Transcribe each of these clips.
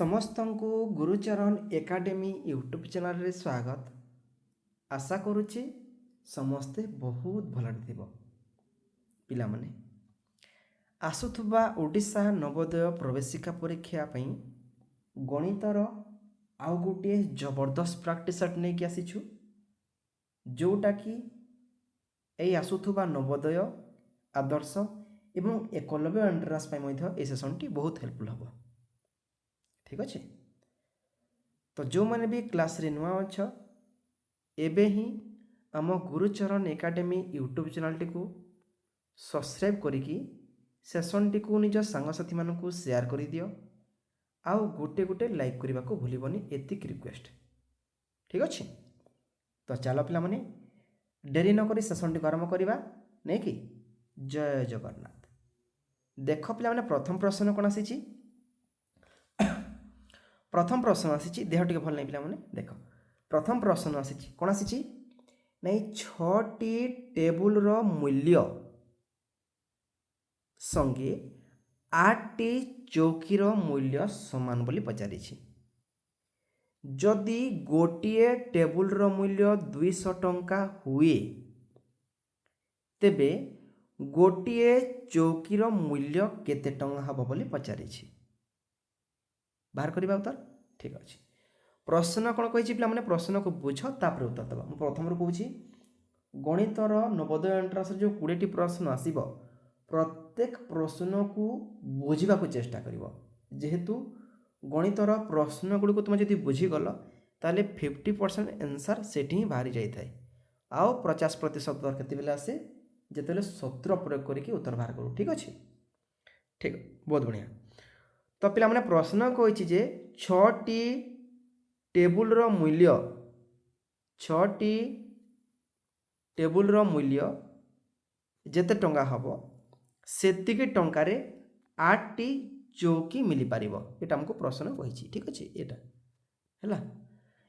ସମସ୍ତଙ୍କୁ Gurucharan academy YouTube ଚ୍ୟାନେଲରେ ସ୍ୱାଗତ। ଆଶା କରୁଛି ସମସ୍ତେ ବହୁତ ଭଲରେ ଥିବ। ପିଲାମାନେ ଆସୁଥିବା ଓଡ଼ିଶା ନବୋଦୟ ପ୍ରବେଶିକା ପରୀକ୍ଷା ପାଇଁ ଗଣିତର ଆଉ ଗୋଟିଏ ଜବରଦସ୍ତ ପ୍ରାକ୍ଟିସ୍ ସେଟ୍ ନେଇକି ଆସିଛୁ, ଯେଉଁଟାକି ଏଇ ଆସୁଥିବା ନବୋଦୟ ଆଦର୍ଶ ଏବଂ ଏକଲବ୍ୟ ଏଣ୍ଟ୍ରାନ୍ସ ପାଇଁ ମଧ୍ୟ এই ସେସନ୍ଟି ବହୁତ ହେଲ୍ପଫୁଲ୍ ହେବ। ठीक अच्छे। तो जो मैंने भी क्लास रे नुआ अछ एबे ही आम गुरुचरण एकाडेमी यूट्यूब चैनल टी को सब्सक्राइब करिकी सेशन टी को निज सांगसाथी मानक शेयर कर दियो आउ गोटे गोटे लाइक करने को भूलबनी एतिक रिक्वेस्ट। ठीक अच्छे। तो चलो पिला माने डेरी न करी सेशन टी आरंभ करवा नहीं कि जय जगन्नाथ। देख पिला माने प्रथम प्रश्न कौन आसी प्रथम प्रश्न आसी देह टे भल नहीं पिला माने देख प्रथम प्रश्न आसी कौन आसी नहीं 6टी टेबुल रो मूल्य संगे 8टी चौकीर मूल्य समान बोली पचारि जदि गोटे टेबुल रो मूल्य 200 टंका हुए तेबे गोटे चौकीर मूल्य केते टंका हबो बोली पचारि बाहर करवा उत्तर। ठीक अच्छे। प्रश्न कौन कही पे प्रश्न को बुझ तापर उत्तर दबा। मुझे प्रथम कहूँ गणितर नवोदय एंट्रांस जो 20टी प्रश्न आसब प्रत्येक प्रश्न को बुझा चेष्टा कर जेहेतु गणितर प्रश्न गुड़ी को तुम जो बुझीगल ताले 50% आंसर सेठी ही बाहरी जाए आउ 50% उत्तर केते बेले आसे जिते सूत्र प्रयोग करके उत्तर बाहर करूँ। ठीक अच्छे। ठीक बहुत बढ़िया। तो पिला माने प्रश्न कही जे 6टी टेबुल रो मूल्य 6टी टेबुल रो मूल्य जेते टंका हबो सेतिकी टंकारे 8टी चौकी मिली पारिबो एटा हमको प्रश्न कही। ठीक अच्छे। एटा हैला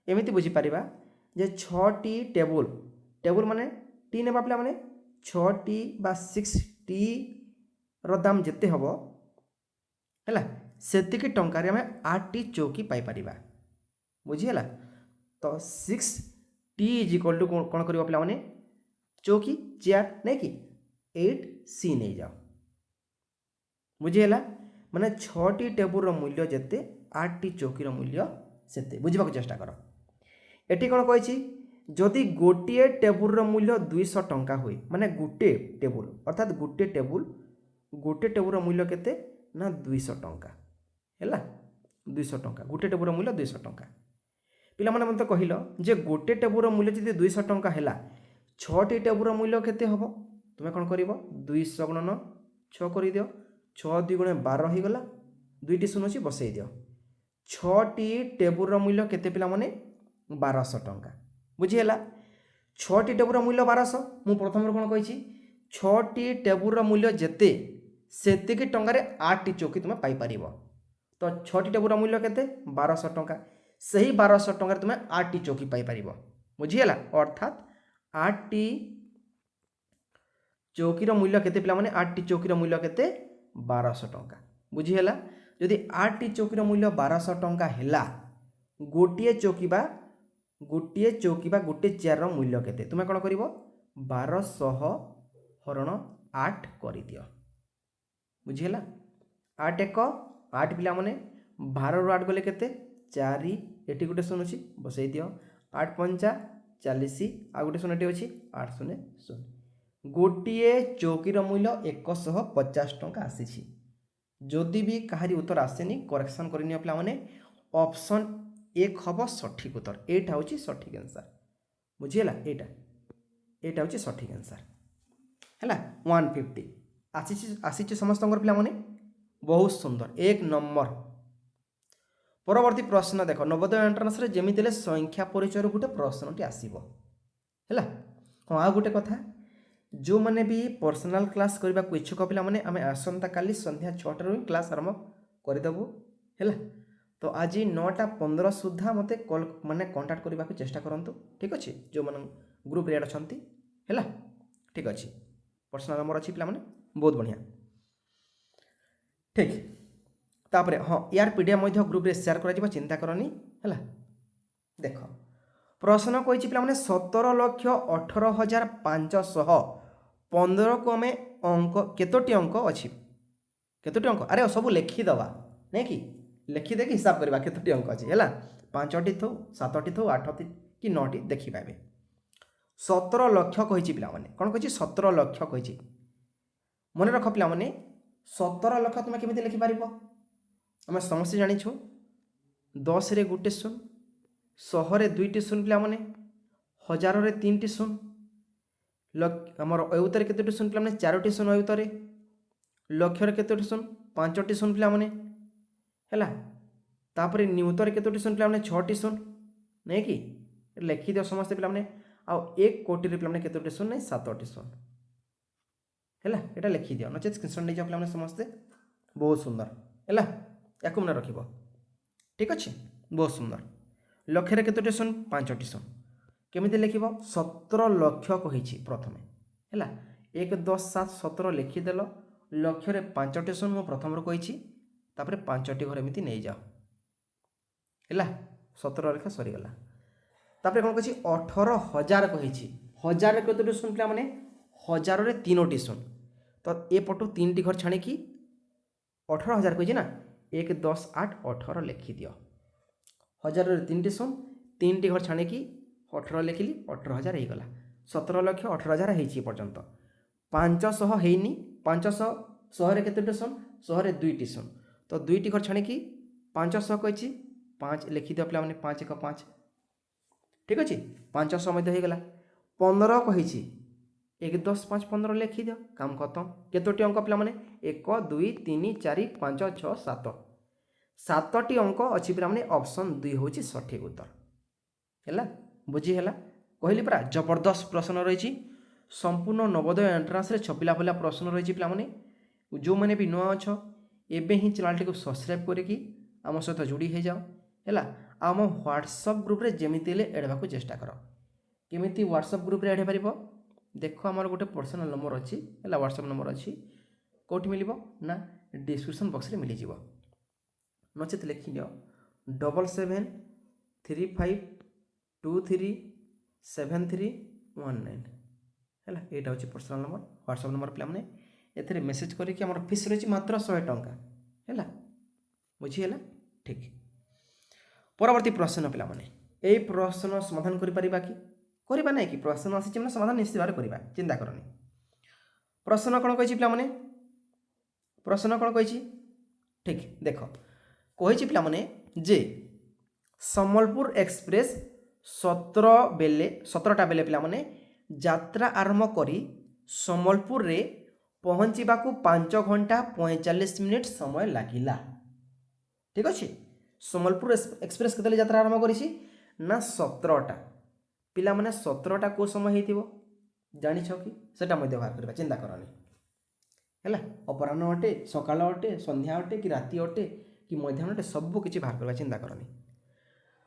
एमिति बुझी पारिबा जे 6टी टेबुल टेबुल माने टी नेबा पिला माने 6टी बा 6टी रो दाम जेते हबो हैला सेतिकी टंकारे हमें 8टी चौकी पाई पारिबा। बुझीगला। तो 6टी इज इक्वल टू कौन करियो पिला माने चौकी चेयर नहीं कि 8C नहीं जाओ। बुझीगला माने 6टी टेबुल रो मूल्य जेते 8टी चौकी रो मूल्य सेते बुझिबा को चेष्टा करो। एटी कौन कही जदि गोटे टेबुल रो मूल्य 200 टंका हुए माने गोटे टेबुल अर्थात गोटे टेबुल रो मूल्य केते ना 200 टंका हैला 200 टंका गोटे टेबुल रो मूल्य 200 टंका। पिला माने मते कहिलो जे गोटे टेबुल रो मूल्य जदि 200 टंका हैला 6टी टेबुल रो मूल्य केते हबो तुमे कोन करिवो 200 गुणन 6 करि दियो 6 2 गुणे 12 हो गला दुईटी शून्य अछि बसई दियो 6टी टेबुल रो मूल्य केते पिला माने 1200 टंका। बुझीगला 6टी टेबुल रो मूल्य 1200 मु प्रथम रो कोन कहिछि 6टी टेबुल रो मूल्य जेते सेतिकी टंकारे 8टी चौकी तुमे पाई परिबो। तो 6टी टेबुल रो मूल्य केते 1200 टंका सही 1200 टंका तुमे 8टी चौकी पाई परिबो। बुझीगला अर्थात 8टी चौकी रो मूल्य केते पिला माने 8टी चौकी रो मूल्य केते 1200 टंका। बुझीगला जदि 8टी चौकी रो मूल्य 1200 टंका हैला गोटे चौकी बा गोटे चेयर रो मूल्य केते तुमे कोन करिवो 1200 हरण 8 करि दियो। बुझीगला 8 1 8 पिला माने 12 रो 8 गले केते 4 एटी गोटे शून्य अछि बसई दियो 8 5 40 आ गोटे शून्यटी अछि 8 शून्य शून्य गोटे चौकी रो मूल्य 150 टंका आसीछि। जदि भी कहारी उत्तर आसेनी करेक्शन करनियो पिला माने ऑप्शन 1 हबो सठिक उत्तर एटा होछि सठिक आंसर। बुझीगला एटा होछि सठिक आंसर हैला 150 आसीछि समस्तंकर पिला माने बहुत सुंदर 1 नंबर। परवर्ती प्रश्न देख नवोदय एंट्रांस रे जेमिति ले संख्या परिचय गोटे प्रश्नटी आसीबो हैला। हाँ आ गोटे कथा जो मैंने भी पर्सनल क्लास करने को इच्छुक पिला माने आमे आसंता काली संध्या 6 रू क्लास आरंभ करदेबू हैला। तो आज 9:15 सुधा मते कॉल माने कांटेक्ट करने को चेष्टा करंतु। ठीक अच्छे। जो मन ग्रुप रे अछंती हैला ठीक अच्छे पर्सनल नंबर अच्छी पिला माने बहुत बढ़िया। ठीक तापर हाँ यार पीडीएफ ग्रुप रे शेयर करा चिंता करनी है। देख प्रश्न कही पे 17,18,515 को आम अंक केतोटी अंक अच्छी केतोटी अंक अरे सब लिखिदवा नहीं कि लिखिदे कि हिसाब करवा केतोटी अंक अच्छी है 5टी थो 7टी थो 8टी कि 9टी देखिपारे 17 लक्ष कही पे कौन कही 17 लक्ष कही मन रख पे 17 लक्ष तुम केमी लिखिपार आम समस्ते जाचु 10 रे गोटे शून 100 रे 2टी शून पे 1000 रे 3टी शून आमर अयुतर केतोटी शून पे 4टी शून अयुतर लक्षर केतोटी शून 5टी शून पे है तापर नियुतर केतोटी शून पे 6टी शून नहीं कि लिखिद समस्ते पे आउ 1 कोटी पे केतोटी शून नहीं 7टी शून है यहाँ लिखिद नचेत स्क्रीनशॉट नहीं जाओ पे समस्ते बहुत सुंदर है या मन रख ठीक अच्छे बहुत सुंदर लक्षर केतोटी शून 5टी शून केमी लिख 17 लक्ष कही प्रथम है 1 10 7 17 लिखिदेल लक्षरे 5टी शून मु प्रथम कही 5टी घर एमती नहीं जाओ है 17 लेखा सरीगला तापर कौन कही 18,000 कही 1000 केतोटी शून पे मैंने 1000 रे 3टी शून तो ए पटू 3टी घर छाणी 18,000 कही ना 1 10 8 18 लिखि दियो 1000 रे 3टी शून 3टी घर छाणी 18 लिखिली 18,000 हो गला 17 लक्ष 18,000 हो पर्यंत 500 हैनी 500 100 रे केतोटी शून 100 रे 2टी शून तो 2टी घर छाणी 500 कही 5 लिखि दियो पे 5 1 5 ठीक अच्छे 500 मध्य हो गला 15 कही 1 10 5 15 लिखि दियो काम खत्म केतोटी अंक पे 1 2 3 4 5 6 7 7टी अंक अच्छी पे ऑप्शन 2 हूँ सठिक उत्तर है बुझीगला कहली परा जबरदस्त प्रश्न रही संपूर्ण नवोदय एंट्रांस रे छपिला भला प्रश्न रही पे जो मैंने भी नुआ अच्छ एवं ही चैनल को सब्सक्राइब करके आम सहित जोड़ी हो जाओ है आम व्हाट्सअप ग्रुप रे जेमिति हेले एड को चेष्टा कर केमिति व्हाट्सअप ग्रुप रे एड पारिबो देख आमर गोटे पर्सनल नंबर अच्छी है व्हाट्सअप नंबर अच्छी कौट मिल ना डिस्क्रिप्शन बॉक्स रे मिल जाव नचेत लिखि दियो 7735237319 है यहाँ हूँ पर्सनल नंबर व्हाट्सअप नंबर पे एथे मेसेज करके आम फीस रही मात्र 100 टंका है बुझीगला ठीक परवर्ती प्रश्न पे यही प्रश्न समाधान करवा ना कि प्रश्न आसी समाधान निश्चित भाव करवा चिंता करनी प्रश्न कौन कही पे प्रश्न कौन कही ठीक देख कही पे जे सम्बलपुर एक्सप्रेस 17टा बेले पे यात्रा आरंभ करी सम्बलपुर रे पहुँचवा 5 घंटा 45 मिनिट समय लगिला ठीक अच्छे सम्बलपुर एक्सप्रेस के यात्रा आरंभ करी ना 17टा पिला माने 17टा को समय हो जानी कि सेटा मध्य बाहर करवा चिंता करनी है अपराह्न अटे सकाल अटे संध्या अटे कि राति अटे कि मध्याह्न अटे सब किसी बाहर करवा चिंता करनी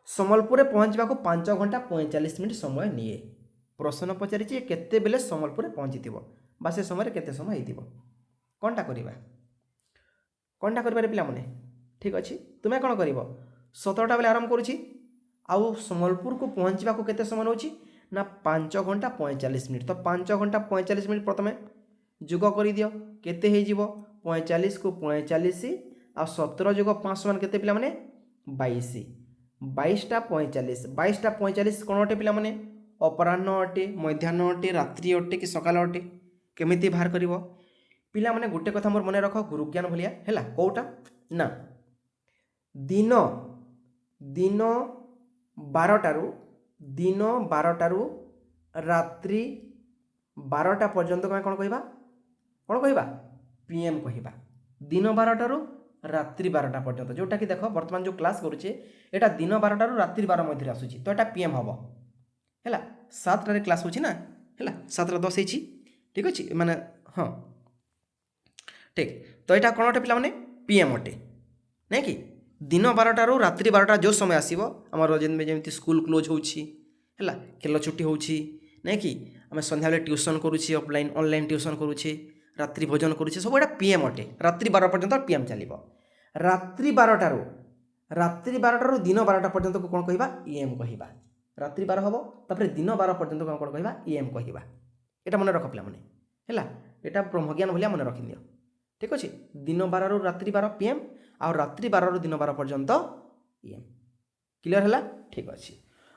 सम्बलपुर पहुँचवा 5 घंटा 45 मिनिट समय निए प्रश्न पचारि केते बेले सम्बलपुर पहुँची बा से समय केते समय हो कौनटा कर पिला माने ठीक अच्छे तुम्हें कौन कर 17टा बेले आरंभ करुँची आउ सम्बलपुर को पहुँचवा केते समय नौची ना 5 घंटा 45 मिनिट तो 5 घंटा 45 मिनिट प्रथम जोग कर दियो केते हो जीवो 45 को 45 आ 17 जोग 5 समान केते पिला माने 22 22टा 45 कौन अटे पिला माने अपराह्न अटे मध्याह्न अटे रात्रि अटे कि सकाल अटे केमिति बाहर करिवो पिला माने गोटे कथा मोर मने रख गुरुज्ञान भलिया हैला कोटा ना दिन 12टारू रात्रि 12टा पर्यंत कौन कहवा पीएम कहवा दिन 12टारू रात्रि 12टा पर्यंत जोटा कि देख बर्तमान जो क्लास करुचे एटा दिन 12टारू रात्रि 12 मध्य आसूची तो एटा पीएम हम है 7टारे क्लास होची ना है 7:10 होची ठीक अच्छे माने हाँ ठीक तो यहाँ कौन अटे पिला माने पीएम अटे नहीं कि दिन 12टारू रात्रि 12टा जो समय आसो आमर जमी स्कूल क्लोज होची है खेल छुट्टी होची नहीं कि आम सन्ध्या बेले ट्यूशन करुचे ऑफलाइन ऑनलाइन ट्यूशन करुचे रात्रि भोजन करुचे सब यहाँ पीएम अटे रात्रि 12 पर्यंत पीएम चलो रात्रि 12टारू दिन 12टा पर्यंत को कौन कहवा एम कहवा रात्रि 12 हम तापर दिन 12 पर्यंत कौन कौन कहवा एम कहवा एटा मन रख पिला माने हैला एटा ब्रह्मज्ञान भलिया मन रखि दियो ठीक अच्छे दिन 12 रु रात्रि 12 पीएम आ रात्रि 12 रु दिन 12 पर्यंत एम क्लियर है ठीक अच्छे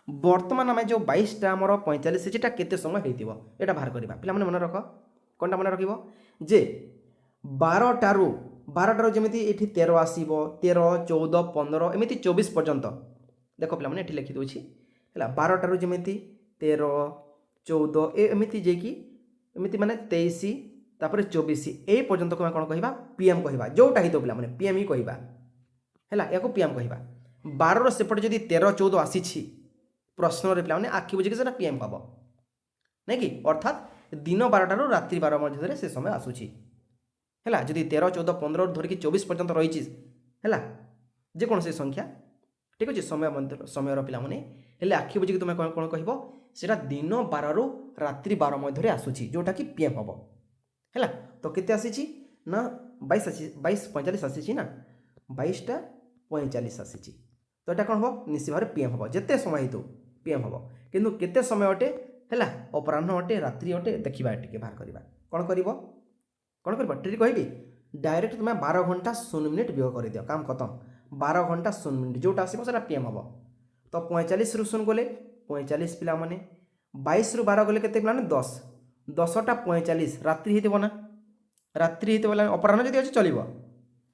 बर्तमान आम जो 22टा आमर 45 सेटा केते समय होइतिबो एटा बाहर करबा पिला माने मन रख कोनटा मन रखिबो जे 12टारू जमिति एठी 13 आसीबो 13 14 15 एमिति 24 पर्यंत देखो पिला माने एठी लिखि दोछि हैला 12टारू जमिति 13 14 एमिति जेकी एमिति माने 23 तापर 24 ए पर्यंत को कौन कहवा पीएम कहवा जोटा ही तो पिला माने पीएम ही कहवा हैला याको पीएम कहवा 12 रो सेपट जदी 13 14 आसीछि प्रश्न रे पिला माने आखि बुझी के सेटा पीएम हबो नै कि अर्थात दिन 12 रो रात्रि 12 मध्य से समय आसुछि हैला जदी 13 14 15 धरि कि 24 पर्यंत रहिछि हैला जे कोन से संख्या ठीक अछि समय रो पिला माने हेले आखि बुझी के तुमे कोन कहबो सेटा दिन 12 रो रात्रि 12 मध्य रे आसुछि जोटा कि पीएम हबो हैला तो केते आसीछि ना 22 45 आसीछि ना 22टा 45 आसीछि तो एटा कोन हबो निश्चित भाव पीएम हबो जेते समय हेतु पीएम हबो किंतु केते समय अटे हैला अपराह्न अटे रात्रि अटे देखिबा टिके बाहर करबा कोन करबो ट्रिक कहबी डायरेक्ट तुम 12 घंटा 0 मिनिट व्यय कर दियो काम खत्म 12 घंटा 0 मिनिट जोटा आसीबो सेटा पीएम हबो तो 45 रु 0 गले 45 पिला माने 22 रु 12 गले केते पिला माने 10 10टा 45 रात्रि हेतिबो ना रात्रि हेतिबो बोला अपराह्न जदी अछि चलिबो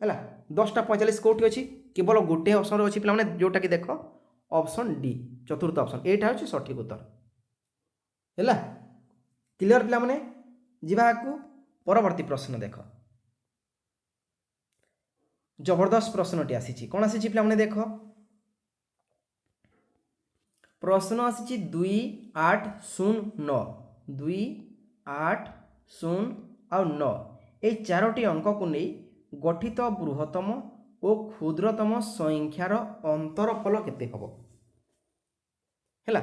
हैला 10टा 45 कोठी अछि केवल गोटे ऑप्शन रे अछि पिला माने जोटा कि देखो ऑप्शन डी चतुर्थ ऑप्शन एटा अछि सठिक उत्तर हैला क्लियर पिला माने जिबा को परवर्ती प्रश्न देख जबरदस्त प्रश्नटी आसी कौन आसी पिला माने देख प्रश्न आसी 2809 2809 और 9 ये चारोटी अंक को नहीं गठित बृहत्तम और क्षुद्रतम संख्यार अंतरफल केते हबो हैला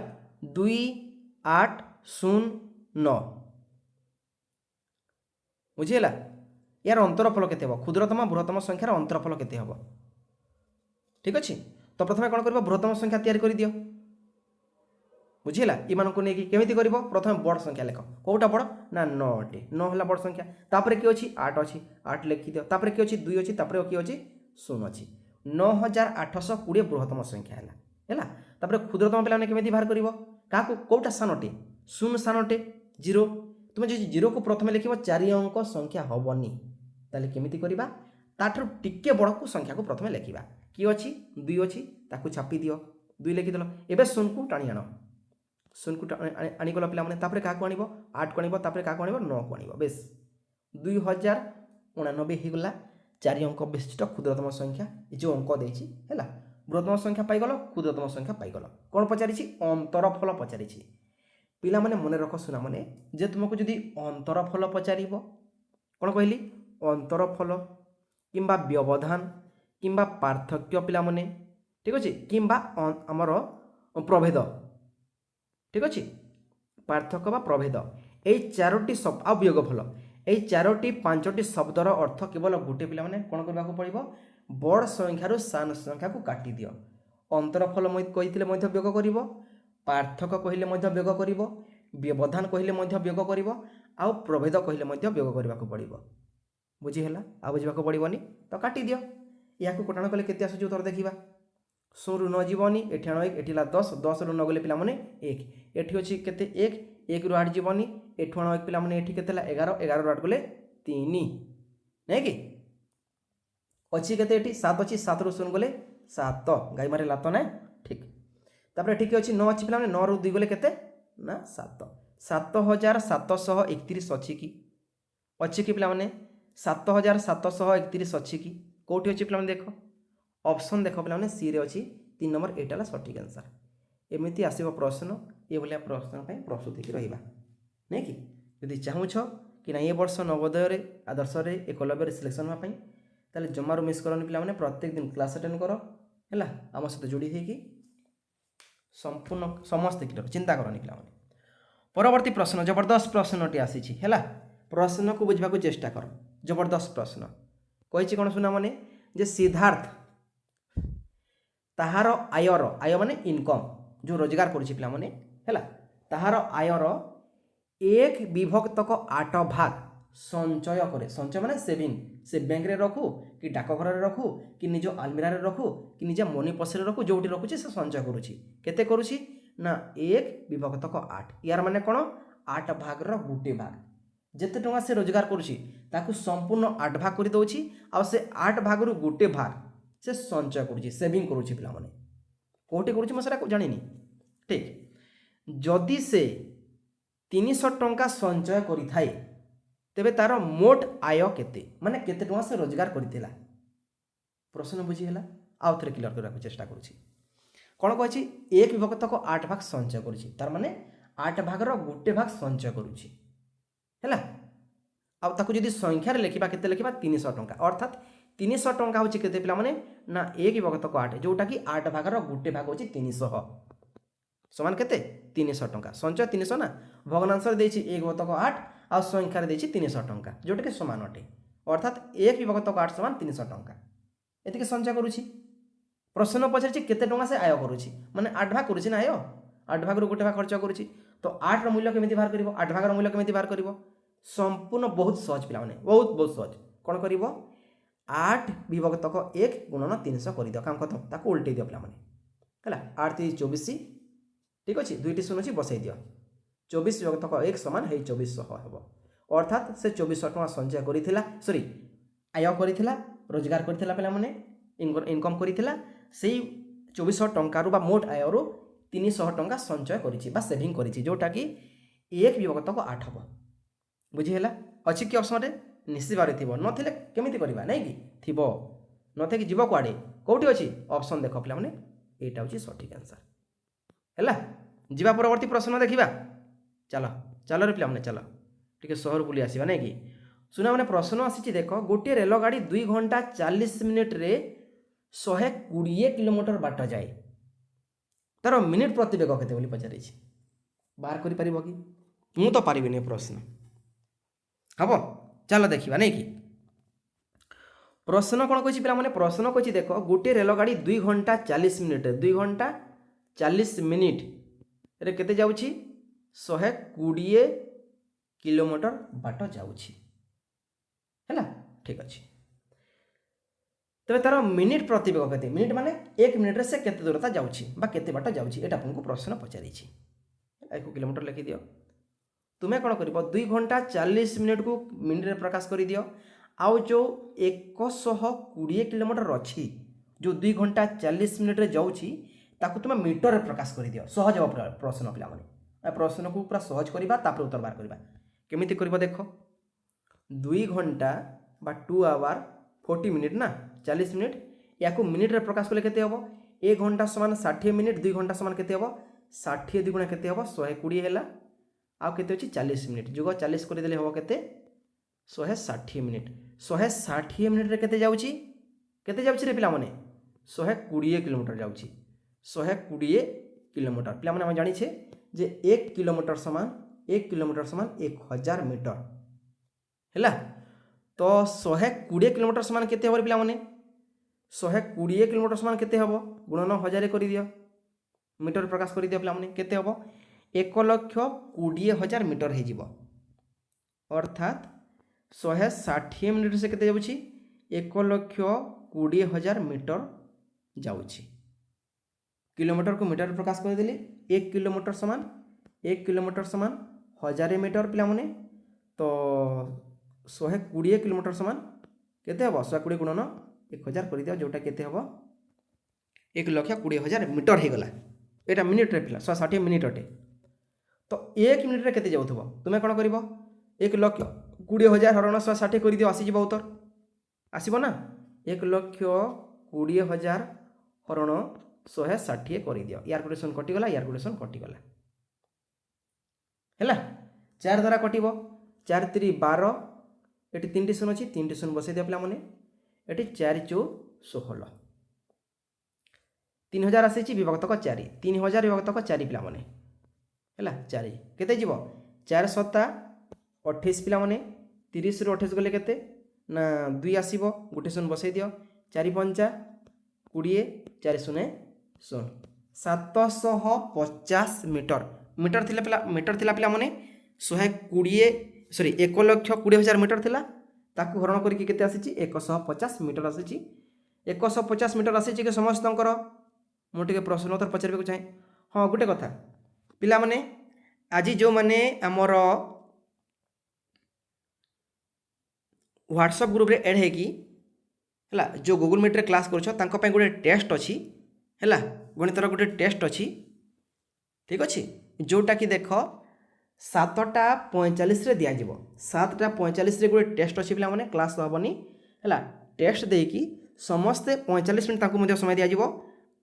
2809 बुझीला यार अंतरफल केते हबो क्षुद्रतम बृहत्तम संख्यार अंतरफल केते हबो ठीक अछि तो प्रथमे कोन करबो बृहत्तम संख्या तैयार करि दियो बुझीला इमान को नेकी केमिति करबो प्रथमे बड़ संख्या लेख कोटा बड़ ना 9 अटे 9 हला बड़ संख्या तापरे की अछि 8 अछि 8 लिखि दियो तापरे की अछि 2 अछि तापरे की अछि 0 अछि 9820 बृहत्तम संख्या हैला तापरे क्षुद्रतम पिलाने केमिति बाहर करबो काको कोटा सानटे 0 सानटे 0 तुम जो 0 को प्रथमे लिखिबो 4 अंक संख्या हबनी ताले केमिति करबा ताठर टिके बड़ को संख्या को प्रथमे लिखिबा की अछि 2 अछि ताकू छापी दियो 2 लिखि देलो एबे 0 को टाणी आनो 0 को आनी गला पिला माने तापरे काको आनिबो 8 को आनिबो तापरे काको आनिबो 9 को आनिबो बेस 2089 हि गला 4 अंक विशिष्ट क्षुद्रतम संख्या जो अंक देछि हैला बृहत्तम संख्या पाई गलो क्षुद्रतम संख्या पाई गलो कोन पचारिछि अंतरफल पचारिछि पिला माने मने रख सुना माने जे तुमको जदी अंतरफल पचारिबो कोन कहली अंतरफल किंबा व्यवधान किंबा पार्थक्य पिला माने ठीक अछि किंबा हमर प्रभेद ठीक अछि पार्थक्य बा प्रभेद ए चारोटी शब्द आ वियोगफल ए चारोटी पांचटी शब्दर अर्थ केवल गोटे पिला माने कोन करबा को पड़िबो बड़ संख्या रु सान संख्या को काटी दियो अंतरफल कहिथिले मध्य वियोग करिवो पार्थक्य कहिले मध्य वियोग करिवो व्यवधान कहिले मध्य वियोग करिवो आ प्रभेद कहिले मध्य वियोग करबा को पड़िबो बुझी हैला आ बुझबा को पड़िबोनी तो काटी दियो याको कोटाण कले केते आसु उत्तर देखिबा 100 रु 9 जीवनी एठी 1 एठी 10 10 रु 9 गले पिला माने 1 एठी अछि केते 1 1 रु 8 जीवनी एठी 1 पिला माने एठी केतेला 11 11 रु 8 गले 3 नै कि अछि केते एठी 7 अछि 7 रु 0 गले 7 गाई मारे लात नै ठीक तापर एठी के अछि 9 अछि पिला माने 9 रु 2 गले केते ना 7 7731 अछि कि पिला माने 7731 अछि कि कोठी अछि पिला माने देखो ऑप्शन देखो पिला माने सी रे अछि 3 नंबर एटाला सटीक आंसर एमिति आसीबो प्रश्न ए भलिया प्रश्न पय प्रस्तुत कि रहिबा नै कि यदि चाहू छ कि ना ए वर्ष नवोदय रे आदर्श रे एकलव्य रे सिलेक्शन मा पय ताले जमारो मिस करनी पिला माने प्रत्येक दिन क्लास अटेंड करो हैला हम सहित जोड़ी हे कि संपूर्ण समस्त क्लियर चिंता करनी पिला माने परवर्ती प्रश्न जबरदस्त प्रश्नटी आसी छी हैला प्रश्न को बुझबा को चेष्टा कर जबरदस्त प्रश्न कहिछि कोन सुना माने जे सिद्धार्थ ताहार आयर आय माने इनकम जो रोजगार करुछि पिला माने हैला ताहार आयर 1/8 संचय करे। संचय माने सेविंग से बैंक रे रखू कि डाकघर रे रखू कि निज आलमीरा रे रखू कि निज मनी पर्स रे रखू जोटी रखुछि से संचय करुछि। केते करुछि ना 1/8 यार माने कोन 8 भाग रो गुटे भाग जेते टंका से रोजगार करुछि ताकू संपूर्ण 8 भाग करि दउछि आ से 8 भाग रु गुटे भाग से संचय करुछि सेविंग करुछि पिला माने कोठी करुछि म सेटा जानिनी ठीक। जदि से 300 टंका संचय करि थाए तेबे तार मोट आय केते माने केते टंका से रोजगार करितेला प्रश्न बुझी हैला आउ थरे क्लियर करबा चेष्टा करुछि। कोन कहछि 1/8 भाग संचय करुछि तार माने 8 भाग रो गुटे भाग संचय करुछि हैला आउ ताकू जदि संख्या रे लेखिबा केते लेखिबा 300 टंका अर्थात 300 टंका होछि केते पिला माने ना 1/8 जोटा कि 8 भाग रो गुटे भाग होछि 300 समान केते 300 टंका संचय 300 ना भग्नांश देछि 1/8 आ संख्या देछि 300 टंका जोटा कि समान अटे अर्थात 1/8 समान 300 टंका एतिके संचय करुछि। प्रश्न पचारछि केते टंका से आय करुछि माने 8 भाग करुछि ना आय 8 भाग रो गुटे भाग खर्च करुछि तो 8 रो मूल्य केमिति बाहर करिवो 8 भाग रो मूल्य केमिति बाहर करिवो संपूर्ण बहुत सहज पिला माने बहुत सहज कोन करिवो 8/1 गुणन 300 करि दियो काम खत्म ताको उल्टै दियो पिला माने हैला 8 3 24 ठीक अछि दुईटी शून्य अछि बसै दियो 24/1 समान हे 2400 हेबो अर्थात से 2400 टका संचय करिथिला सॉरी आय करिथिला रोजगार करिथिला पिला माने इनकम करिथिला सेही 2400 टंका रु बा मोट आय रु 300 टंका संचय करिछि बा सेविंग करिछि जोटा कि 1/8 हबो बुझी हैला अछि कि ऑप्शन रे निश्चित भाବରେ थिबो नथिले केमिति करबा नै कि थिबो नथे कि जीवो कुआडे कोठी अछि ऑप्शन देखो पिला माने एटा होछि सठिक आंसर हैला जीवा परवर्ती प्रश्न देखिबा चलो चलो रे पिला माने चलो ठीक शहर बुली आसीबा नै कि सुना माने प्रश्न आसीछि देखो गोटे रेल गाड़ी 2 घंटा 40 मिनिट रे 120 किलोमीटर बाट जाए तार मिनिट प्रति बेग केते बोली पचारै छी बाहर करि परिबो कि मु तो पारिबिनी प्रश्न हबो चलो देखिबा नै कि प्रश्न कोन कहछि पिला माने प्रश्न कहछि देखो गोटे रेल गाड़ी 2 घंटा 40 मिनिट 2 घंटा 40 मिनिट रे केते जाउछि 120 किलोमीटर बाट जाउछि हैला ठीक अछि तबे तार मिनिट प्रति बेग केते मिनिट माने 1 मिनिट रे से केते दूरता जाउछि बा केते बाट जाउछि एटा आपनको प्रश्न पचारै छी 1 किलोमीटर लिखि दियो तुम्हें कौन कर 2 घंटा 40 मिनिट को मिनिट रे प्रकाश कर दियो आउ जो 120 किलोमीटर अच्छी जो 2 घंटा 40 मिनिट रे जाउछि ताकू तुम मीटर रे प्रकाश कर दियो सहज हो प्रश्न पिला माने प्रश्न को पूरा सहज करबा तापर उत्तर बार करबा केमिति करबा देखो 2 घंटा बा 2 आवर 40 मिनिट ना 40 मिनिट याकू मिनिट रे प्रकाश करले केते हबो 1 घंटा समान 60 मिनिट 2 घंटा समान केते हबो 60 दुगुणा केते हबो 120 हैला आउ केते अछि 40 मिनिट जुग 40 कर देले हबो केते 160 मिनिट 160 मिनिट रे केते जाउछि रे पिला माने 120 किलोमीटर जाउछि 120 किलोमीटर पिला माने हम जानि छे जे 1 किलोमीटर समान 1000 मीटर हैला तो 120 किलोमीटर समान केते हबो पिला माने 120 किलोमीटर समान केते हबो गुणन 1000 कर दियो मीटर प्रकाश कर दियो पिला माने केते हबो 1,20,000 मीटर हे जीवो अर्थात 160 मिनिट से केते जाउछि 1,20,000 मीटर जाउछि किलोमीटर को मीटर प्रकाश कर देली 1 किलोमीटर समान 1000 मीटर पिला माने तो 120 किलोमीटर समान केते हबो 120 गुणन 1000 कर दियो जोटा केते हबो 1,20,000 मीटर हे गला एटा मिनिट रे पिला 160 मिनिट अटे तो 1 मिनिट रे केते जाउथबो तुमे कोन करबो 1,20,000 हरण 160 कर दियो आसी जीवो उत्तर आसीबो ना 1,20,000 हरण 160 कर दियो यार क्वेश्चन कटि गला यार क्वेश्चन कटि गला हैला 4 द्वारा कटिबो 4 3 12 एटी 3टी शून्य अछि 3टी शून्य बसै दियो पिला माने एटी 4 4 16 3000 आसी छि विभक्त को 4 3000 विभक्त को 4 पिला माने हैला 4 केते जीवो 4 7 28 पिला माने 30 रु 28 गले केते ना 2 आसीबो गोटे शून्य बसै दियो चारि पंचा 20 4 शून्य 0 750 मीटर मीटर थिला पिला मीटर थिला पिला माने 120 सॉरी 1,20,000 मीटर थिला ताकू हरण करके केते आसीची 150 मीटर आसीची 150 मीटर आसीची के समस्तंकर मुझे प्रश्न उत्तर पचार चाहे हाँ गोटे कथा पिला माने आज जो माने आमर व्हाट्सएप ग्रुप रे ऐड है कि है जो गूगल मीट रे क्लास कर गोटे टेस्ट अच्छी है गणितर गोटे टेस्ट अच्छी ठीक अच्छे जोटा कि देख 7:45 दिज्व 7:45 गोटे टेस्ट अच्छी पिला माने क्लास हेनी है टेस्ट देकी समस्ते 45 मिनट समय दिज्व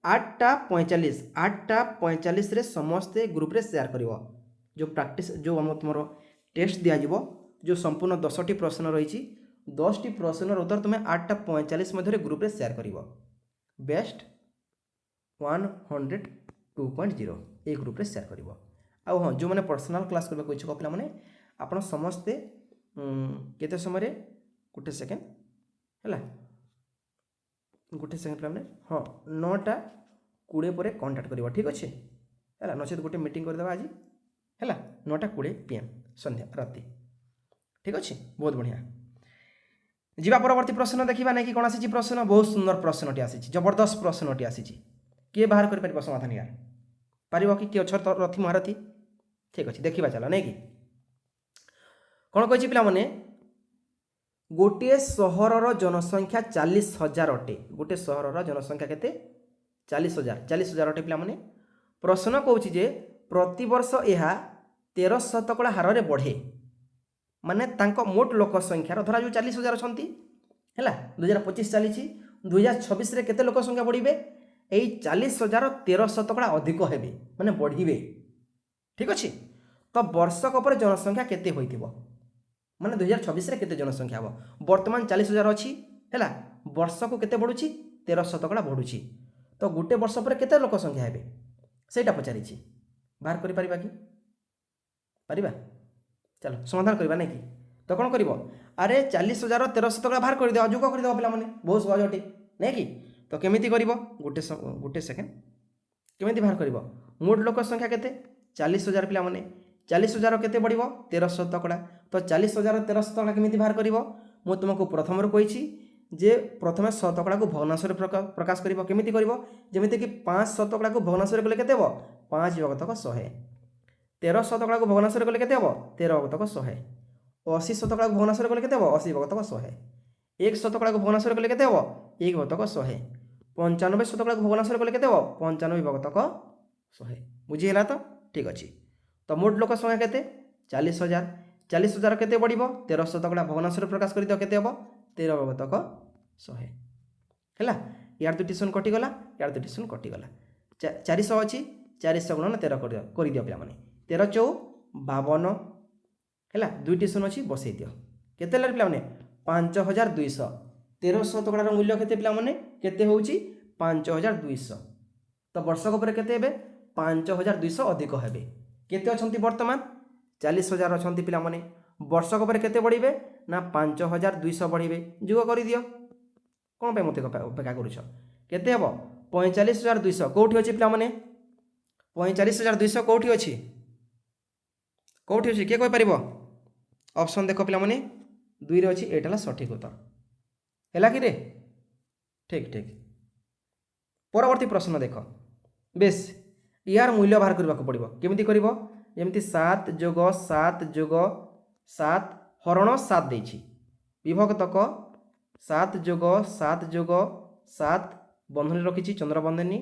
8:45 रे समस्ते ग्रुप रे शेयर करिवो जो प्रैक्टिस जो तुम टेस्ट दिज्व जो संपूर्ण 10टी प्रश्न रही 10टी प्रश्न उत्तर तुम्हें 8:45 मध्य ग्रुप रे शेयर करिवो बेस्ट 102.0 ए ग्रुप रे शेयर करिवो आ हाँ जो मैंने पर्सनल क्लास करबा इच्छुक पिला माने आपण समस्ते केते समय रे गोटे सेकेंड है गोटे सेकेंड पे हाँ 9:20 पर कंटाक्ट कर ठीक अच्छे है नचेत गोटे मीटिंग करदे आज है 9:20 PM संध्या राति ठीक अच्छे बहुत बढ़िया जीवा परवर्ती प्रश्न देखा ना कि कौन आसी प्रश्न बहुत सुंदर प्रश्नटी आसी जबरदस्त प्रश्नटी आसी किए बाहर कर समाधान यार पार कि किए अच्छ रथी महारथी ठीक अच्छे देखा चल नहीं कि कौन कही पिला माने गोटे सहरर जनसंख्या 40,000 अटे गोटे सहरर जनसंख्या केते 40,000 अटे पिला माने प्रश्न कहूँ जे प्रतिवर्ष यह 13% हार में बढ़े माने तांको मोट लोक संख्यार धरा जो 40,000 अच्छा है 2025 चली 2026 रे केते लोक संख्या बढ़े यही 40,000 13% अधिक हेबे माने बढ़े ठीक अच्छे तो वर्षक पर जनसंख्या केते होइथिबो माने 2026 रे केते जनसंख्या हम वर्तमान 40,000 अच्छी है वर्ष को केते बढ़ुची 13% बढ़ुची तो गोटे वर्ष पर केते लोक संख्या हेबे सेटा पचारि बाहर करि परिबा कि परिबा चलो समाधान करवा नहीं कि तो कौन कर अरे 40,000 13% बाहर कर दियो जोग कर दियो पिला माने बहुत सहज अटे नहीं कि तो केमिति करिवो गोटे सेकेंड केमिति बाहर करिवो मोट लोक संख्या केते 40,000 पिला माने 40,000 केते बढ़िवो 13% तो 40,000 13% केमिति बाहर करिवो मु तुमको प्रथम रो कहिछि जे प्रथमे शतकड़ा को भग्नांश प्रकाश करिवो केमिति करिवो जेमिति कि 5 शतकड़ा को भग्नांश रे कले केते हेबो 5 भागतक 100 13 शतकड़ा को भग्नांश रे कले केते हेबो 13 भागतक 100 80 शतकड़ा को भग्नांश रे कले केते हेबो 80 भागतक 100 1 शतकड़ा को भग्नांश रे कले केते हेबो 1 भागतक 100 95 शतकड़ा को भग्नांश रे कले केते हेबो 95 भागतक 100 बुझी हला तो ठीक अछि तो मोट लोक संख्या केते 40,000 केते बढ़िबो 13 शतकड़ा भग्नांश रे प्रकाश करि दियो केते हेबो 13 भागतक 100 है यार दुटी शून्य कटिगला यार दुटी शून्य कटिगला 400 अच्छी 400 गुणन 13 कर दियो पिला माने 13 चौ 52 है दुईटी शून्य अच्छी बसई दियो केते पिला माने 5,200 13 शतकड़ार मूल्य केते पिला माने केते होउची 5,200 तो वर्षक पर केते हेबे 5,200 अधिक हेबे केते अछंती वर्तमान 40,000 अछंती पिला माने वर्षक पर केते बढ़िबे ना 5,200 बढ़िबे जुग कर दियो कौन पे मते अपेक्षा करूछ केते हेबो 45,200 कोठी अछि पिला माने 45,200 कोठी अछि के कोइ परिबो ऑप्शन देखो पिला माने 2 रे अछि एटाला सठिक उत्तर हैला कि रे ठीक परवर्ती प्रश्न देखो बेस यार मूल्य बाहर करबा को पड़िबो केमिति करबो जेमिति 7 + 7 + 7 हरण 7 देछि विभक्तक 7 + 7 + 7 बंधनी रखी चंद्रबंधनी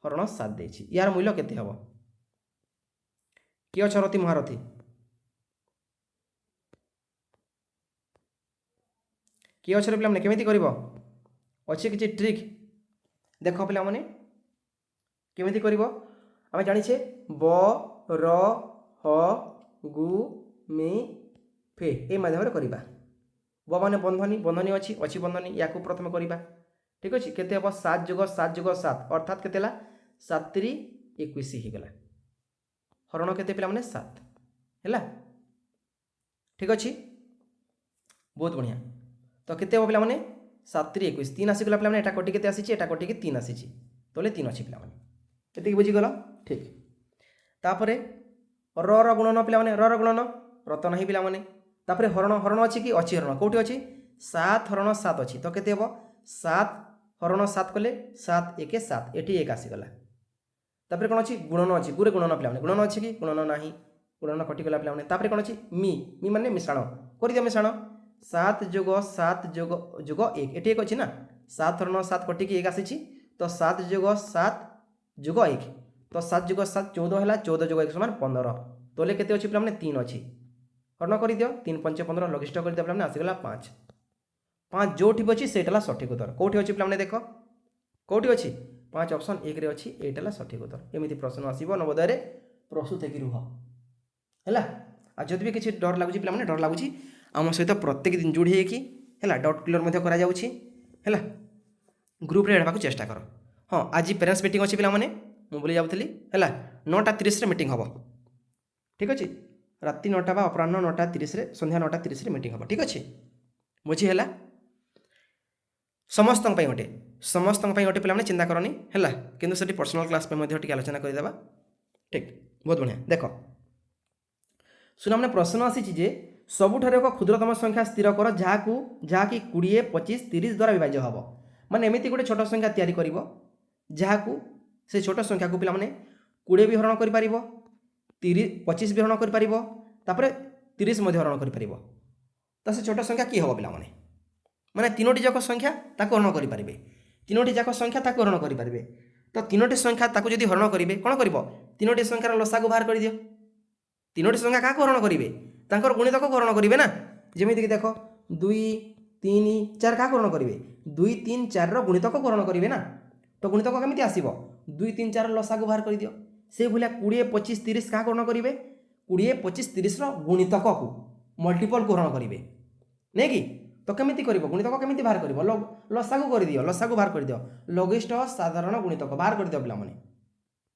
हरण 7 देछि यार मूल्य केते हबो किए अछरती महारथी किए अछर पिला माने केमिति करबो अछि किछि ट्रिक देखो पिला माने केमिति करबो आमे जानि छे ब र ह गु मी फे ए माध्यम रे करबा ब माने बंधनी अछि बंधनी याकू प्रथम करबा ठीक अछि केते हबो 7 + 7 + 7 अर्थात केतेला 7 × 3 = 21 ही गला हरण केते पिला माने 7 हैला ठीक अछि बहुत बढ़िया तो केते हबो पिला माने 7 3 21 3 आसीगला पे एटा कटी के आसी एटा कटी के 3 आसी तो 3 अच्छी पे ये बुझीगल ठीक तापर र गुणन पे र गुणन रत ना पे हरण हरण अच्छी कि अच्छी हरण कौटी अच्छी 7 हरण 7 अच्छी तो केते हम 7 हरण 7 कले 7 1 7 एटी 1 आसीगला तापर कौन अच्छी गुणन अच्छी गुरे गुणन पे गुणन अच्छी कि गुणन ना गुणन कटिगला पे कौन अच्छी मी माने मिश्रण कर दियो मिश्रण 7 जोग 7 जोग जोग 1 एटी 1 अच्छी ना 7 हरण 7 कटिकी 1 आसी तो 7 जोग 7 जोग 1 तो 7 जोग 7 14 है 14 जोग 1 समान 15 तोले केते अच्छी पे 3 अच्छी हरण कर दियो 3 5 15 लघिष्ठ कर दियो पे आसीगला 5 5 जो अच्छी सेटा सठिक उत्तर कौटी अच्छी पे देख कौटी अच्छी 5 ऑप्शन 1 रे अच्छी एटा सठिक उत्तर एमती प्रश्न आसो नवोदय प्रस्तुत होगी रुह है आ जब भी किसी डर लगुच पे डर लगुच आम सहित प्रत्येक दिन जोड़ी है डाउट क्लियर है ग्रुप रे रहबाक चेष्टा कर हाँ आज पेरेंट्स मीटिंग अच्छी पे मुझे बोली जाऊँगी है 9:30 मीटिंग हम ठीक अच्छे राति 9टा बा अपराह्न 9:30 संध्या 9:30 मीटिंग हम ठीक अच्छे बुझीगला समस्त गोटे समस्त गोटे पे चिंता करनी है कि पर्सनल क्लास पे आलोचना करदे ठीक बहुत बढ़िया देख सुन हमने प्रश्न आसी सबुठार एक क्षुद्रतम संख्या स्थिर कर जहाँकि 20 25 30 द्वारा विभाज्य हम माने एमती गोटे छोट संख्या तैयारी कर जहाँकू से छोट संख्या को पे 20 भी हरण कर 25 भी हरण कर 30 हरण कर तो से छोट संख्या कि हम पे माने तीनोटी जाक संख्या ताको हरण करेंगे तीनोटी जाक संख्या ताको हरण करेंगे तो तीनोटी संख्या ताको जदि हरण करेंगे कौन कर तीनोटी संख्यार लसागु बाहर कर दियो तीनोटी संख्या क्या हरण करेंगे तांकर गुणितक को हरण करेंगे ना जमीक देख 2 3 4 क्या हरण करेंगे 2 3 4 गुणितक को हरण करेंगे ना तो गुणितक केमी आसो 2 3 4 लसागु बाहर कर दियो से भाया 20 25 30 क्या हरण करेंगे 20 25 30 गुणितक को मल्टीपल को हरण करेंगे नहीं कि तो केमी कर गुणितक केमी बाहर कर लसागु कर दियो लसागु बाहर कर दियो लघिष्ठ साधारण गुणितक बाहर कर दियो पे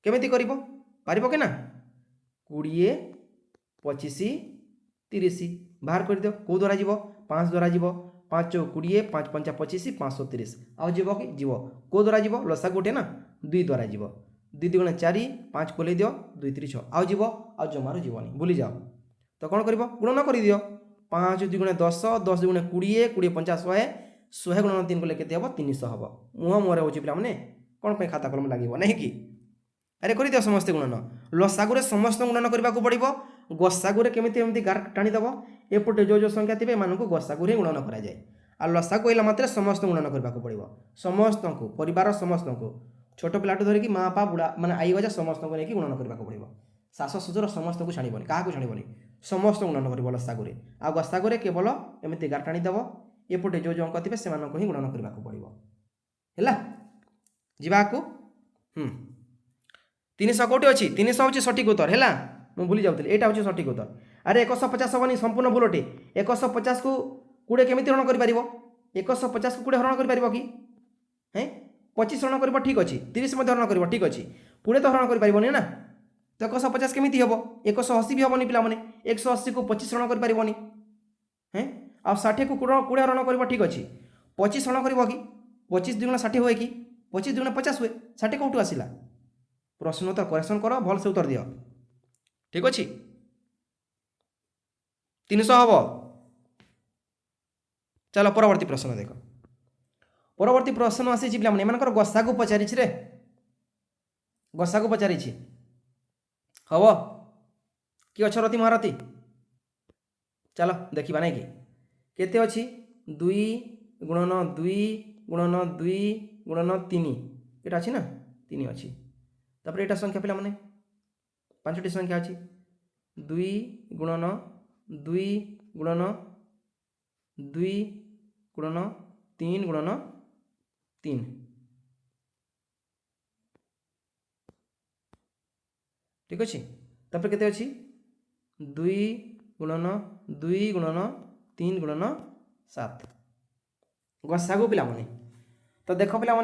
केमी कर कि ना 20 25 30 बाहर कर दियो कौ द्वारा जीव 5 द्वारा जीव 5 चौ 20 5 5 25 530 आउ जीव कि जीव कौ द्वारा जीव लसा गोटे ना 2 द्वारा जीव 2 2 4 5 को दियो 2 3 6 आउ जीव आउ जमार जीवनी भूली जाओ तो कौन कर गुणन कर दियो 5 2 10 10 2 20 20 50 100 100 गुणन 3 को लेके हम 300 हम मुह मुहर हो पे कौन पे खाता कलम लगे नहीं कि अरे कर दियो समस्त गुणन लसागुरे समस्त गुणन करने को पड़ो गसागुरे केमी एमती गार टाणीदेव एपटे जो संख्या थे एम गसागुरे गुणन कराए आ लसा कहला मात्रे समस्त गुणन करने को पड़ो समस्त को परिवार समस्त को छोट पिलाटू धरिकी माँ बापा बुढ़ा माने आई गजा समस्त को लेकिन गुणन करने को पड़ो शाश ससुर समस्त को छाड़बनी क्या छाड़बनी समस्त गुणन कर लसागुरे आ गसागुरे केवल एमती गार टाणीदेव एपटे जो अंक थे से ही गुणन करने को पड़ो है जावाक 300 कौटी अच्छी 300 हूँ सठिक उत्तर है मुझे भूली जाऊँगी यहाँ हूँ सठिक उत्तर अरे 150 हेनी संपूर्ण भूल अटे 150 को 20 केमी हरण कर 150 को 20 हरण कर कि हैं 25 हरण कर ठीक अच्छे 30 हरण कर ठीक अच्छे 20 तो हरण कर ना तो 150 केमी हम 180 भी हेनी पे 180 को 25 हरण कर हैं आ 60 को 20 हरण कर ठीक अच्छे 25 हरण कर कि 25 2 60 हुए कि 25 2 50 हुए 60 कौटू आसला प्रश्न उत्तर करेक्शन कर भल से उत्तर दियो ठीक अच्छे 300 हम चलो परवर्ती प्रश्न देख परवर्ती प्रश्न आसी पे गसा को पचारि रे गसा को पचारि हम कि अच्छ रति महारती चलो देखा नहीं कि केते अच्छी 2 गुणन 2 गुणन 2 गुणन 3 यहाँ अच्छी ना 3 अच्छी तापर यहाँ संख्या पे 5टी संख्या अच्छी 2 गुणन 2 गुणन 2 गुणन 3 गुणन 3 ठीक अच्छे तापर केते अच्छी 2 गुणन 2 गुणन 3 गुणन 7 गसागु पिला तो देख पिला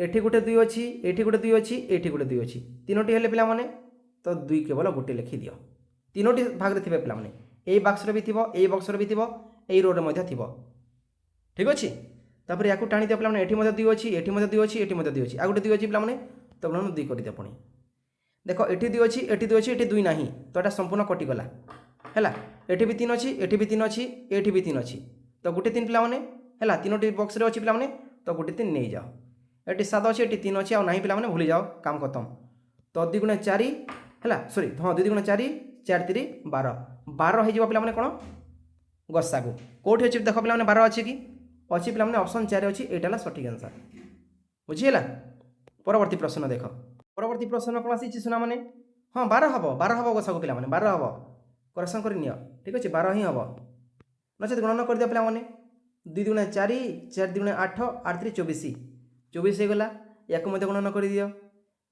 एठी गोटे 2 अच्छी एठी गोटे 2 अच्छी एठी गोटे 2 अच्छी तीनोटी हेले पिला तो 2 केवल गोटे लिखि दियो तीनोटी भाग रे थिबे पिला ए बक्स रे भी थिबो ए बक्स रे भी थिबो ए रो रे मध्य थिबो ठीक अच्छे। तापर या टाणी दिया पे एटी दुई अच्छी एटी दुई अच्छी एटी दुई अच्छी आ गए दुई अच्छी पे तो पे दुई कर पुणी देख एटी दुई अच्छी एटी दुई अच्छी एटी दुई ना तो यहाँ संपूर्ण कटिगला है एटी भी 3 अच्छी एटी भी 3 अच्छी एटी भी 3 अच्छी तो गोटे 3 पे तीनो बक्स अच्छी पे तो गोटे 3 नहीं जाओ एटी 7 अच्छी एटी 3 अच्छी आई पे भूली जाओ काम खत्म तो 2 गुणे 4 है सॉरी हाँ 2 गुणे 4 4 3 12 12 हो पे कौन गसागु कौटी अच्छी देख पे 12 अच्छी कि अच्छी पे ऑप्शन 4 अच्छी यहाँ सठिक आंसर बुझीगला। परवर्ती प्रश्न देख परवर्ती प्रश्न कौन आसी सुना मैंने हाँ 12 हम गसागु पे 12 हम करेक्शन कर नियो ठीक अच्छे 12 ही हम नचेत गणन कर दिया पे 2 दुणे 4 4 दुणे 8 8 3 24 24 हो गला या गणन कर दियो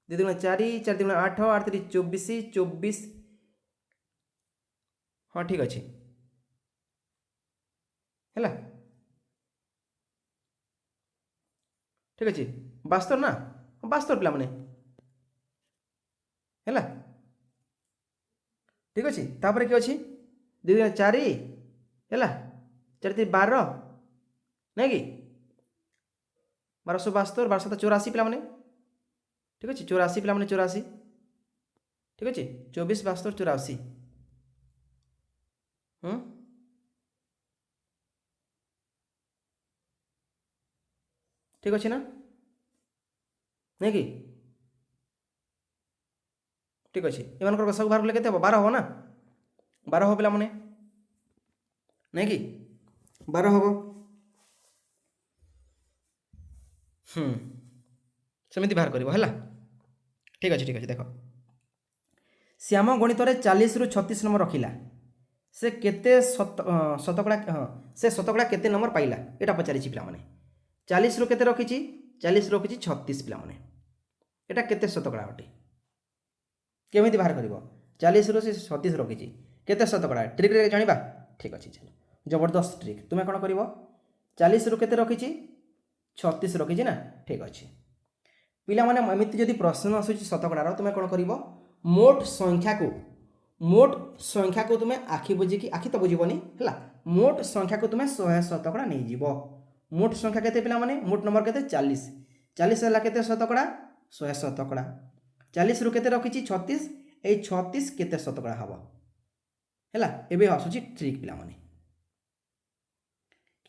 2 दुणे 4 4 दुणे 8 8 3 24 24 हाँ ठीक अच्छे है ठीक अच्छे 72 ना 72 पे है ठीक अच्छे तापर कि अच्छी 2 दुणे 4 है 4 3 12 नहीं कि 1272 1284 पे ठीक अच्छे 84 पे 84 ठीक अच्छे 24 72 84 ठीक अच्छे ना नहीं कि ठीक अच्छे इन सब बाहर कले के 12 हम ना 12 हम पे नहीं कि 12 हम सेमती बाहर कर ठीक अच्छे देख श्याम गणित 40 रु 36 नंबर रखिला से केते शतकड़ा हाँ से शतकड़ा केते नंबर पाइला यहाँ पचारि पे 40 रु केते रखी 40 रखी 36 पे यहाँ केते शतकड़ा अटे केमी बाहर कर 40 रु 36 रखी केते शतकड़ा ट्रिक जाना ठीक अच्छे चलो जबरदस्त ट्रिक तुम्हें कौन कर 40 रु केते रखी 36 रखी ना ठीक अच्छे पिला माने एमती जदि प्रश्न आसूँ शतकड़ार तुम्हें कौन कर मोट संख्या को तुम्हें आखि बुझिकी आखि तो बुझबनी है मोट संख्या को तुम्हें 100 शतकड़ा नहीं जीव मोट संख्या केते पिला माने मोट नंबर केते 40 40 है केते शतकड़ा 100 शतकड़ा 40 रु केते रखी 36 ए 36 केते शतकड़ा हम है एवं आसूँ ट्रिक पिला माने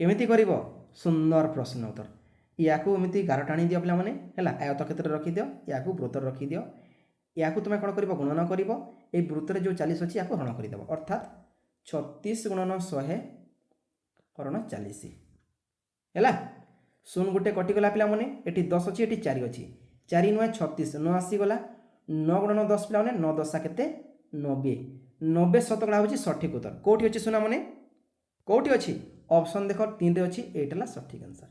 केमिति करिवो सुंदर प्रश्न उत्तर या एमती गार टाणी दियो पे है आयत क्षेत्र रखीदि या वृत्त रखीदि या तुम्हें कौन कर गुणन कर वृत्तर जो 40 अच्छी या हरण करदेव अर्थात 36 गुणन 100 हरण 40 है शून गोटे कटिगला पे ये 10 अच्छी ये 4 अच्छी 4 नुहे 36 9 आसीगला 9 गुणन 10 पे 9 10 के 90 90 शतकड़ा हूँ सठिक उत्तर कौटी अच्छी सुना मैंने कौटी अच्छी ऑप्शन देख 3 अच्छी ये सठिक आंसर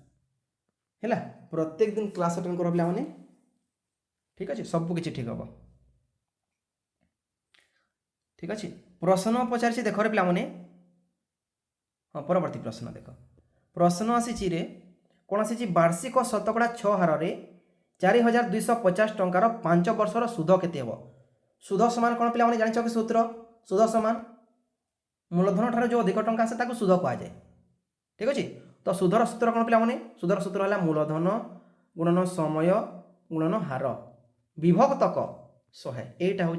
है प्रत्येक दिन क्लास अटेंड कर पे ठीक अच्छे सबकि ठीक हम ठीक अच्छे प्रश्न पचार देख रे पे हाँ परवर्ती प्रश्न देख प्रश्न आसी कौन आसी वार्षिक शतकड़ा 6 हार 4250 टंकार 5 वर्षर सुध केते हेबो सुध समान कौन पे जान कि सूत्र सुध समान मूलधन ठार जो अधिक टंका आसे सुध कह जाए ठीक अच्छे तो सुधर सूत्र कौन पे सुधर सूत्र है मूलधन गुणन समय गुणन हार विभक्तक 100 एटा हूँ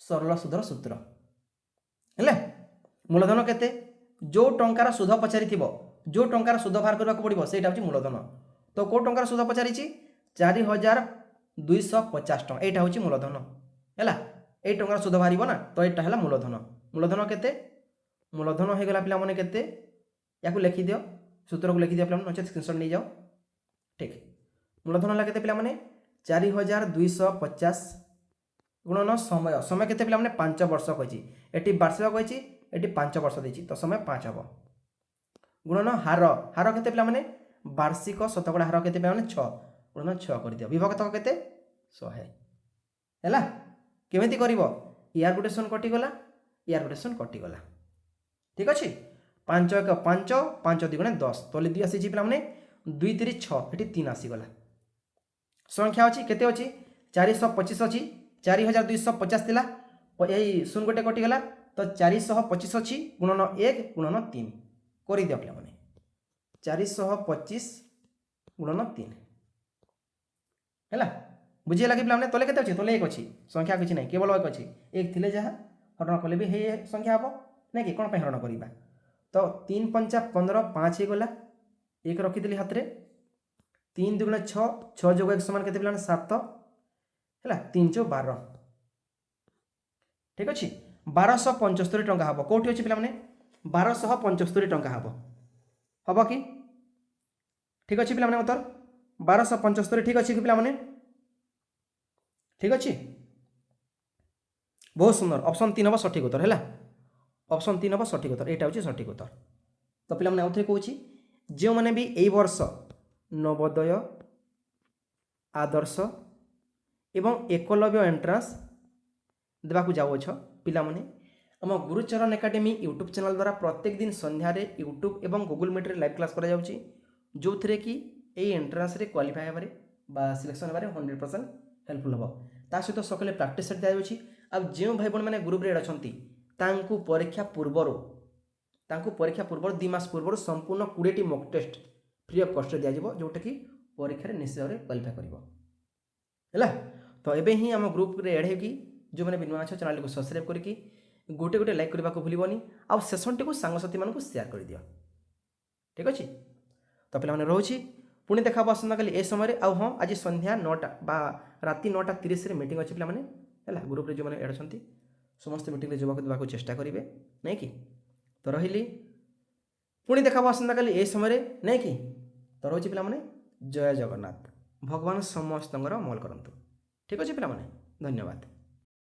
सरल सुधर सूत्र है मूलधन केते जो टंकार सुध पचारि जो टंकार सुध बाहर करने पड़ो से मूलधन तो कौ टंकार सुध पचारि 4250 टଙ୍କା यहाँ हूँ मूलधन है ये टंकार सुध बाहर ना तो यहाँ है मूलधन मूलधन केते मूलधन हो गला पे केते या लिखि दियो सूत्र को लिखि दिया पे नचे स्क्रीनशॉट नहीं जाओ ठीक मूलधन है केते पे 4250 गुणन समय समय केते पे 5 वर्ष कही ये वार्षिक कही ये 5 वर्ष देती तो समय 5 हम गुणन हार हार केते पे वार्षिक शतकड़ा हार केते पे 6 गुणन 6 कर दियो विभक्त केते 100 है केमिति करिवो यार गोटे शून कटिगला यार गोटे शून कटिगला ठीक अच्छे 5 1 5 5 2 गुणे 10 तो 2 आसी पे 2 3 6 ये 3 आसीगला संख्या अच्छी केते अच्छी 425 अच्छी 4250 थिला यही शून गोटे कटिगला तो 425 अच्छी गुणन 1 गुणन 3 कर दिया पे 425 गुणन 3 है बुझीगला कि पे तले के तले 1 अच्छी संख्या किसी ना केवल 1 अच्छी 1 थी जहाँ हरण कले भी हे संख्या हम ना कि कौन हरण करवा तो 3 पंचा 15 5 हो गला 1 रखीदी हाथ में 3 2 6 6 जोग 1 समान के 7 है 3 चौ 12 ठीक अच्छे 1275 टंका हम कौटी अच्छे पे 1275 टंका हम कि ठीक अच्छे पे उत्तर 1275 ठीक अच्छे कि पे ठीक अच्छे बहुत सुंदर ऑप्शन 3 हम सठिक उत्तर है ऑप्शन 3 हम सठिक उत्तर यहाँ हूँ सठिक उत्तर तो पे आउे कौच जो मैंने भी यही वर्ष नवोदय आदर्श एवं एकलव्य एंट्रांस देवाक जाऊछ पिला माने आम गुरुचरण एकाडेमी यूट्यूब चैनल द्वारा प्रत्येक दिन संध्यारे यूट्यूब एवं गूगल मीट रे लाइव क्लास करा जाउची जो थे कि ये एंट्रांस रे क्वालिफाई हेबारे बा सिलेक्शन हेबारे 100% हेल्पफुल हम ता सहित सकाले प्रैक्टिस सेट दिया जाउची अब जो भाई बहन मैंने ग्रुप रे अछंती तांकु परीक्षा पूर्वर 2 मास पूर्वर संपूर्ण 20 टी mock test free of cost दिया जिवो जोटा कि परीक्षा रे निश्चय भाव क्वालिफाई करिवो हैला तो एबे ही हम ग्रुप रे ऐड हेकी जो मैंने नुआ अच्छे चैनल को सब्सक्राइब करके गोटे गोटे लाइक करने को भूलनी आउ सेसन टी सांगसाथी मानक शेयर कर दियो ठीक अच्छे तो पे रोचे पुणी देखा आसंता काली ए समय आउ हाँ आज संध्या 9टा बा राति 9:30 मीटिंग अच्छे पे है ग्रुप रे जो मैंने एड अच्छा समस्त मीटिंग जवाब देवाक चेष्टा करेंगे नहीं कि तो रही पुणी देखा आसंता काली ए समय नहीं कि तो रोचे पे जय जगन्नाथ भगवान समस्त मंगल करंतु ठीक अच्छे पे धन्यवाद।